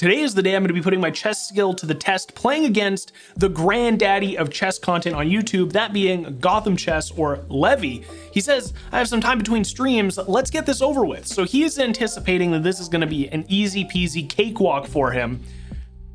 Today is the day I'm going to be putting my chess skill to the test, playing against the granddaddy of chess content on YouTube, that being GothamChess or Levy. He says, I have some time between streams, let's get this over with. So he is anticipating that this is going to be an easy peasy cakewalk for him.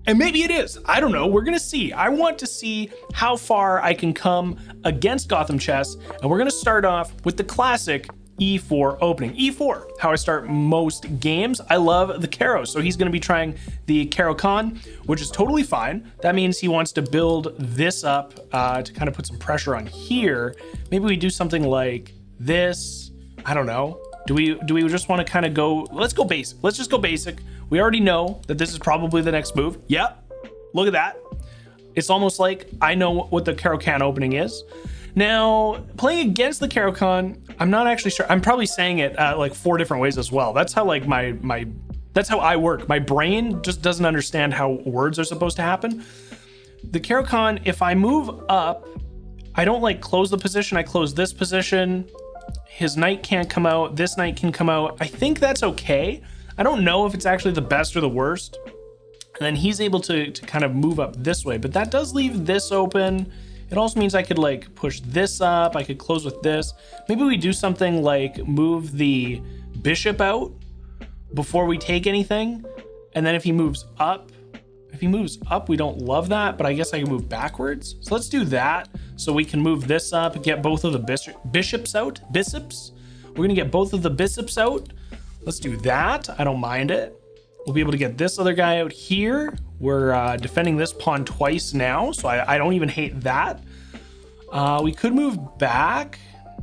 And maybe it is, I don't know, we're gonna see. I want to see how far I can come against GothamChess, and we're gonna start off with the classic E4 opening. E4, how I start most games. I love the Caro, so he's gonna be trying the Caro-Kann, which is totally fine. That means he wants to build this up to kind of put some pressure on here. Maybe we do something like this, I don't know. Do we just wanna kind of go, let's go basic. Let's just go basic. We already know that this is probably the next move. Yep, look at that. It's almost like I know what the Caro-Kann opening is. Now, playing against the Caro-Kann, I'm not actually sure. I'm probably saying it like 4 different ways as well. That's how like that's how I work. My brain just doesn't understand how words are supposed to happen. The Caro-Kann, if I move up, I don't like close the position. I close this position. His knight can't come out. This knight can come out. I think that's okay. I don't know if it's actually the best or the worst. And then he's able to kind of move up this way, but that does leave this open. It also means I could like push this up. I could close with this. Maybe we do something like move the bishop out before we take anything. And then if he moves up, we don't love that, but I guess I can move backwards. So let's do that. So we can move this up, get both of the bishops out. We're gonna get both of the bishops out. Let's do that. I don't mind it. We'll be able to get this other guy out here. We're defending this pawn twice now, so I don't even hate that. We could move back.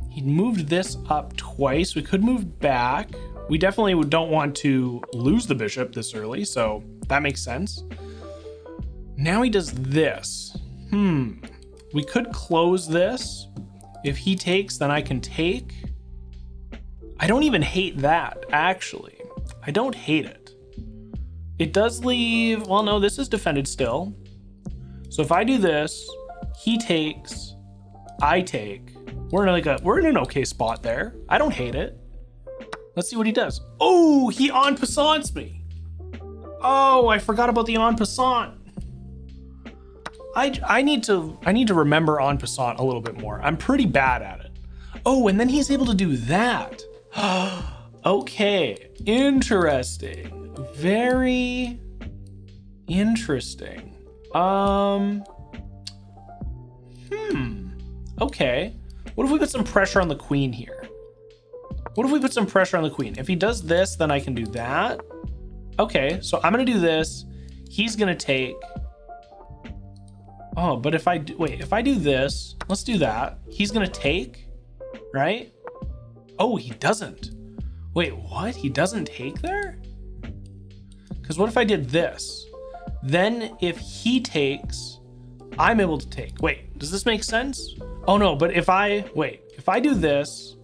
He moved this up twice. We could move back. We definitely don't want to lose the bishop this early, so that makes sense. Now he does this. We could close this. If he takes, then I can take. I don't even hate that, actually. I don't hate it. It does leave, well, no, this is defended still. So if I do this, he takes, I take. We're in an okay spot there. I don't hate it. Let's see what he does. Oh, he en passants me. Oh, I forgot about the en passant. I need to remember en passant a little bit more. I'm pretty bad at it. Oh, and then he's able to do that. Okay, interesting. Very interesting. Okay. What if we put some pressure on the queen here? What if we put some pressure on the queen? If he does this, then I can do that. Okay, so I'm gonna do this. He's gonna take. Oh, but if I do this, let's do that. He's gonna take, right? Oh, he doesn't. Wait, what? He doesn't take there? Because what if I did this? Then if he takes, I'm able to take. Wait, does this make sense? Oh no, but if I do this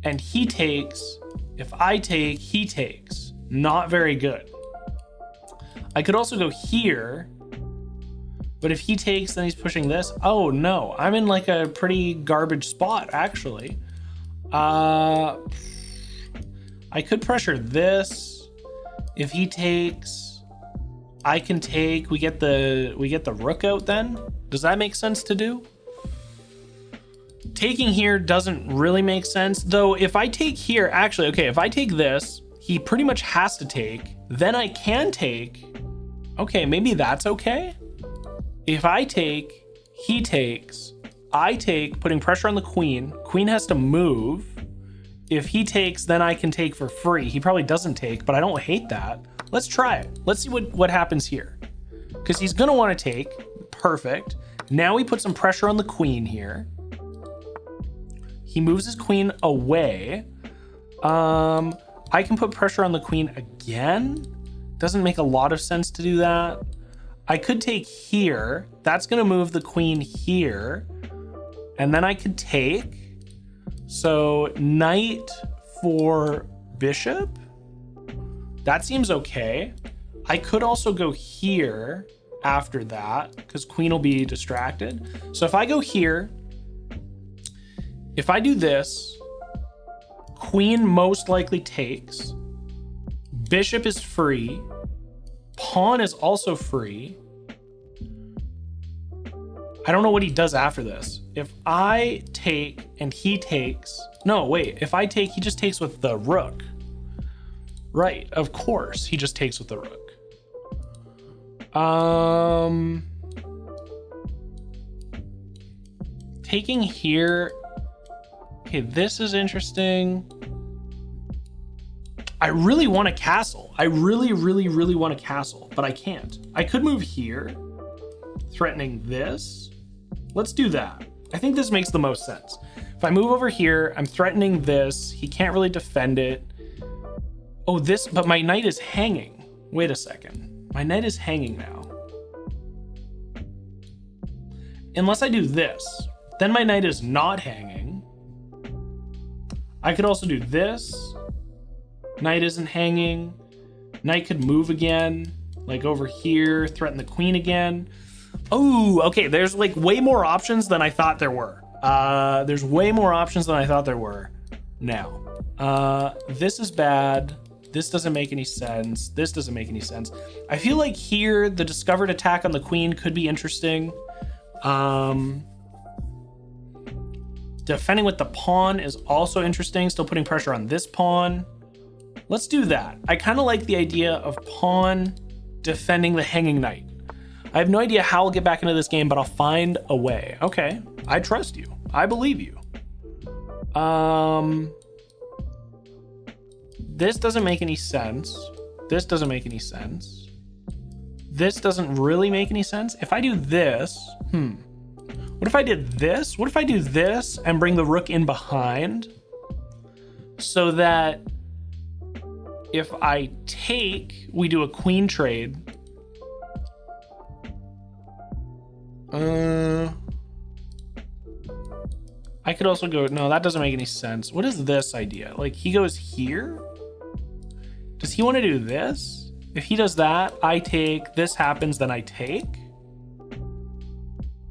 and he takes, if I take, he takes. Not very good. I could also go here, but if he takes, then he's pushing this. Oh no, I'm in like a pretty garbage spot, actually. I could pressure this. If he takes, I can take. We get the rook out then. Does that make sense to do? Taking here doesn't really make sense, though. If I take here, actually, okay, if I take this, he pretty much has to take. Then I can take. Okay, maybe that's okay. If I take, he takes, I take, putting pressure on the queen. Queen has to move. If he takes, then I can take for free. He probably doesn't take, but I don't hate that. Let's try it. Let's see what happens here. Because he's gonna want to take. Perfect. Now we put some pressure on the queen here. He moves his queen away. I can put pressure on the queen again. Doesn't make a lot of sense to do that. I could take here. That's gonna move the queen here. And then I could take. So knight for bishop. That seems okay. I could also go here after that because queen will be distracted. So if I go here, if I do this, queen most likely takes. Bishop is free. pawn is also free. I don't know what he does after this. If I take and he takes, no, wait, if I take, he just takes with the rook. Right, of course, he just takes with the rook. Taking here, okay, this is interesting. I really want a castle. I really want a castle, but I can't. I could move here, threatening this. Let's do that. I think this makes the most sense. If I move over here, I'm threatening this. He can't really defend it. Oh, this, but my knight is hanging. Wait a second. My knight is hanging now. Unless I do this, then my knight is not hanging. I could also do this. Knight isn't hanging. Knight could move again, like over here, threaten the queen again. Oh, okay, there's like way more options than I thought there were. There's way more options than I thought there were now. This is bad. This doesn't make any sense. This doesn't make any sense. I feel like here, the discovered attack on the queen could be interesting. Defending with the pawn is also interesting. Still putting pressure on this pawn. Let's do that. I kind of like the idea of pawn defending the hanging knight. I have no idea how I'll get back into this game, but I'll find a way. Okay, I trust you. I believe you. This doesn't make any sense. This doesn't make any sense. This doesn't really make any sense. If I do this, what if I did this? What if I do this and bring the rook in behind so that if I take, we do a queen trade. I could also go, no, that doesn't make any sense. What is this idea? Like he goes here? Does he want to do this? If he does that, I take, this happens, then I take.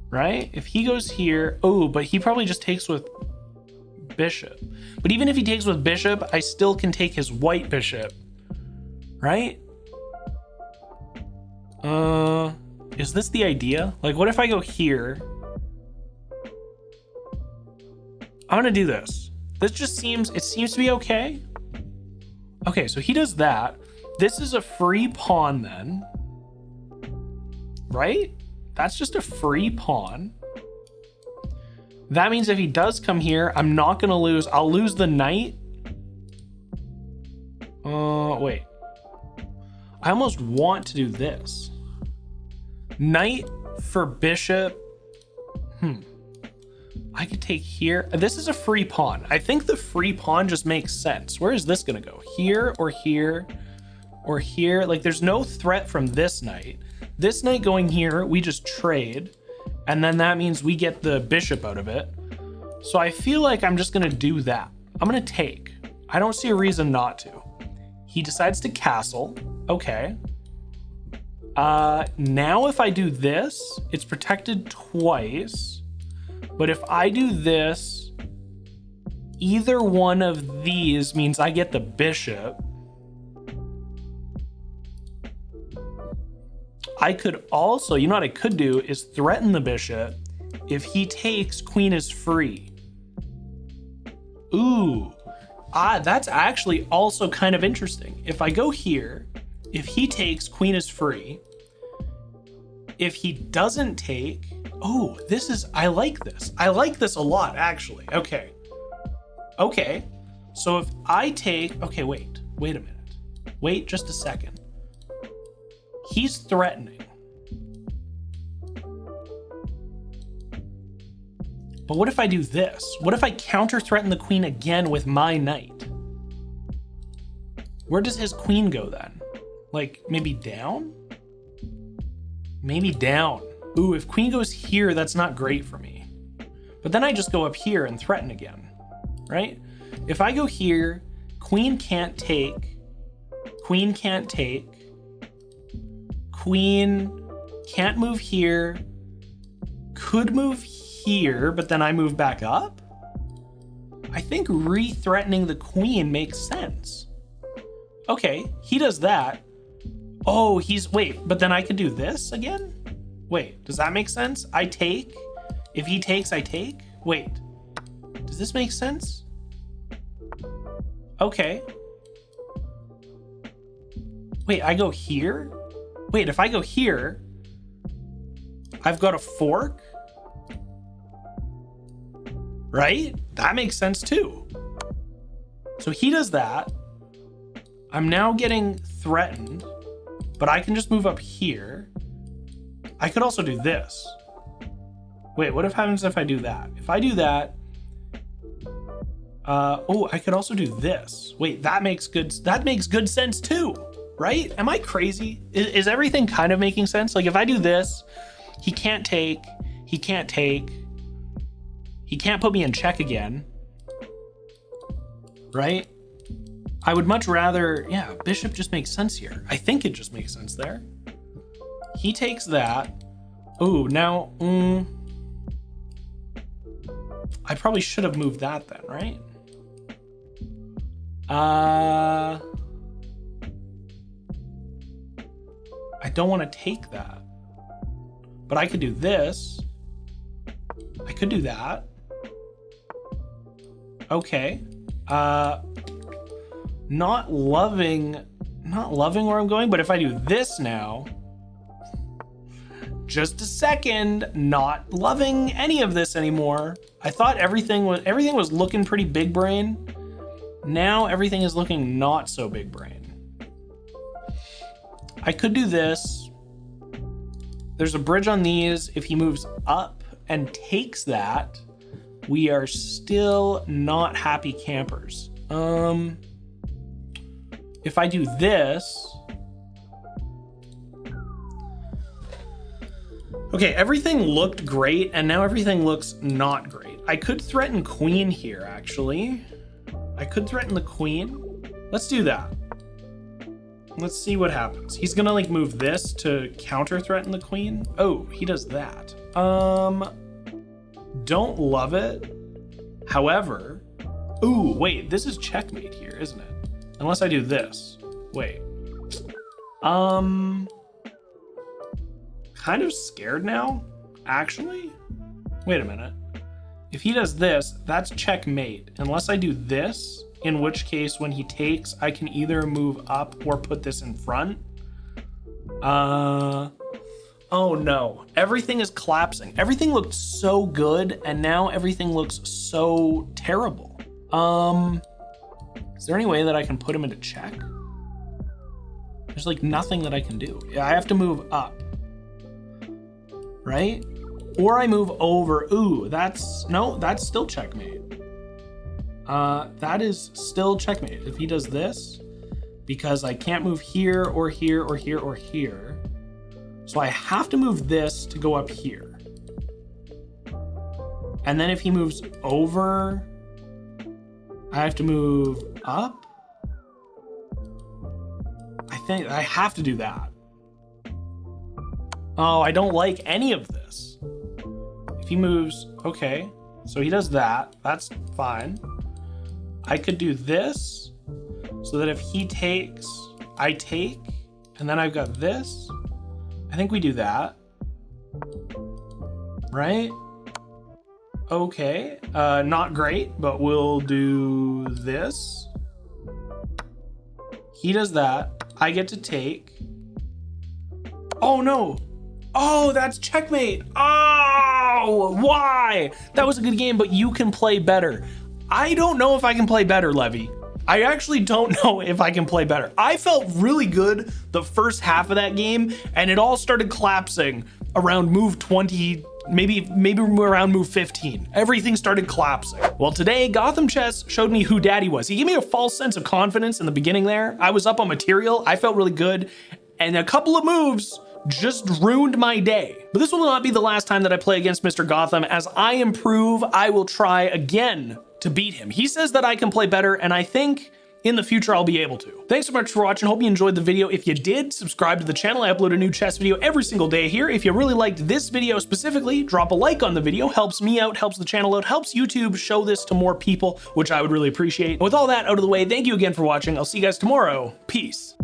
Right? If he goes here, oh, but he probably just takes with bishop. But even if he takes with bishop, I still can take his white bishop. Right? Is this the idea? Like, what if I go here? I'm gonna do this. This just seems, it seems to be okay. Okay, so he does that. This is a free pawn then. Right? That's just a free pawn. That means if he does come here, I'm not gonna lose. I'll lose the knight. Wait. I almost want to do this. Knight for bishop. I could take here. This is a free pawn. I think the free pawn just makes sense. Where is this gonna go? Here or here or here? Like there's no threat from this knight. This knight going here, we just trade. And then that means we get the bishop out of it. So I feel like I'm just gonna do that. I'm gonna take. I don't see a reason not to. He decides to castle. Okay. Now if I do this, it's protected twice. But if I do this, either one of these means I get the bishop. I could also, you know what I could do is threaten the bishop. If he takes, queen is free. Ooh, that's actually also kind of interesting. If I go here, if he takes, queen is free. If he doesn't take, oh, this is, I like this. I like this a lot, actually. Okay. Okay. So if I take, okay, wait a minute. Wait just a second. He's threatening. But what if I do this? What if I counter threaten the queen again with my knight? Where does his queen go then? Like maybe down? Maybe down. Ooh, if queen goes here, that's not great for me. But then I just go up here and threaten again, right? If I go here, queen can't take, queen can't take, queen can't move here, could move here, but then I move back up? I think re-threatening the queen makes sense. Okay, he does that. Oh, wait, but then I could do this again? Wait, does that make sense? I take, if he takes, I take? Wait, does this make sense? Okay. Wait, I go here? Wait, if I go here, I've got a fork? Right? That makes sense too. So he does that. I'm now getting threatened, but I can just move up here. I could also do this. Wait, what happens if I do that? If I do that, oh, I could also do this. Wait, that makes good sense too, right? Am I crazy? Is everything kind of making sense? Like if I do this, he can't take, he can't take, he can't put me in check again, right? I would much rather, yeah, bishop just makes sense here. I think it just makes sense there. He takes that. Ooh, now, I probably should have moved that then, right? I don't want to take that, but I could do this. I could do that. Okay. Not loving where I'm going, but if I do this now, just a second, not loving any of this anymore. I thought everything was looking pretty big brain. Now everything is looking not so big brain. I could do this. There's a bridge on these. If he moves up and takes that, we are still not happy campers. If I do this, okay, everything looked great, and now everything looks not great. I could threaten queen here, actually. I could threaten the queen. Let's do that. Let's see what happens. He's gonna like move this to counter threaten the queen. Oh, he does that. Don't love it. However, ooh, wait, this is checkmate here, isn't it? Unless I do this. Wait. Kind of scared now, actually. Wait a minute. If he does this, that's checkmate. Unless I do this, in which case when he takes, I can either move up or put this in front. Oh no, everything is collapsing. Everything looked so good, and now everything looks so terrible. Is there any way that I can put him into check? There's like nothing that I can do. I have to move up, right? Or I move over. Ooh, that's still checkmate. That is still checkmate. If he does this, because I can't move here or here or here or here. So I have to move this to go up here. And then if he moves over, I have to move up. I think I have to do that. Oh, I don't like any of this. If he moves, okay. So he does that, that's fine. I could do this so that if he takes, I take, and then I've got this. I think we do that, right? Okay, not great, but we'll do this. He does that, I get to take. Oh no, oh, that's checkmate. Oh, why? That was a good game, but you can play better. I don't know if I can play better, Levy. I actually don't know if I can play better. I felt really good the first half of that game, and it all started collapsing around move 20, maybe around move 15. Everything started collapsing. Well, today, GothamChess showed me who daddy was. He gave me a false sense of confidence in the beginning there. I was up on material, I felt really good, and a couple of moves just ruined my day. But this will not be the last time that I play against Mr. Gotham. As I improve, I will try again to beat him. He says that I can play better, and I think in the future I'll be able to. Thanks so much for watching. Hope you enjoyed the video. If you did, subscribe to the channel. I upload a new chess video every single day here. If you really liked this video specifically, drop a like on the video. Helps me out, helps the channel out, helps YouTube show this to more people, which I would really appreciate. With all that out of the way, thank you again for watching. I'll see you guys tomorrow. Peace.